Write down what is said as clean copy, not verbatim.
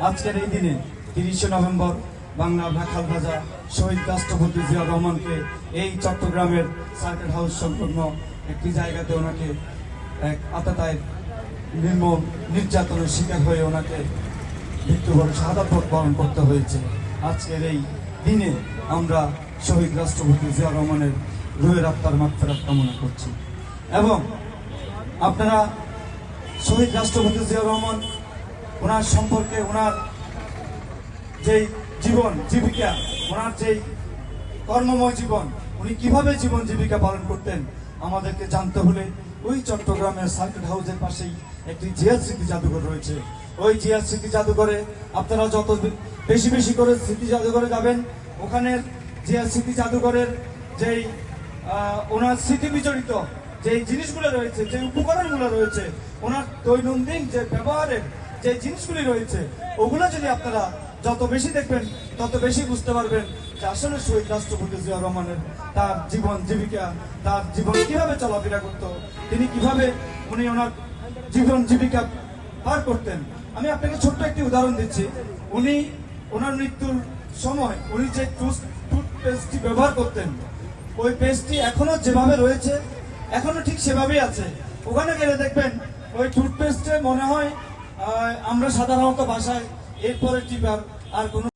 আজকের এই দিনে 30শে নভেম্বর বাংলার রাখালরাজা শহীদ রাষ্ট্রপতি জিয়াউর রহমানকে এই চট্টগ্রামের সার্কিট হাউস সংলগ্ন একটি জায়গাতে ওনাকে এক আততায়ীর নির্মম নির্যাতনের শিকার হয়ে ওনাকে মৃত্যুবরণ শাহাদাত বরণ করতে হয়েছে। আজকের এই দিনে আমরা শহীদ রাষ্ট্রপতি জিয়াউর রহমানের রুহের আত্মার মাগফিরাত কামনা করছি। এবং আপনারা শহীদ রাষ্ট্রপতি জিয়াউর রহমান ওনার সম্পর্কে, ওনার যেই জীবন জীবিকা, ওনার যেই কর্মময় জীবন, উনি কিভাবে জীবন জীবিকা পালন করতেন আমাদেরকে জানতে হলে ওই চট্টগ্রামের সার্কিট হাউসের পাশেই একটি জিয়া স্মৃতি জাদুঘর রয়েছে। ওই জিয়া স্মৃতি জাদুঘরে আপনারা যত বেশি বেশি করে স্মৃতি জাদুঘরে যাবেন, ওখানের জিয়া স্মৃতি জাদুঘরের যেই ওনার স্মৃতি বিজড়িত যেই জিনিসগুলো রয়েছে, যে উপকরণগুলো রয়েছে, ওনার দৈনন্দিন যে ব্যবহারের যে জিনিসগুলি রয়েছে, ওগুলো যদি আপনারা যত বেশি দেখবেন তত বেশি বুঝতে পারবেন যে আসলে শহীদ রাষ্ট্রপতি জিয়াউর রহমানের তার জীবন জীবিকা, তার জীবন কিভাবে চলাফেরা করত, তিনি কিভাবে উনি ওনার জীবন জীবিকা পার করতেন। আমি আপনাকে ছোট্ট একটি উদাহরণ দিচ্ছি। উনি ওনার মৃত্যুর সময় উনি যে টুথপেস্টটি ব্যবহার করতেন, ওই পেস্টটি এখনো যেভাবে রয়েছে এখনো ঠিক সেভাবেই আছে। ওখানে গেলে দেখবেন ওই টুথপেস্টে মনে হয় আমরা সাধারণত বাসায় এরপরে টিপার আর কোনো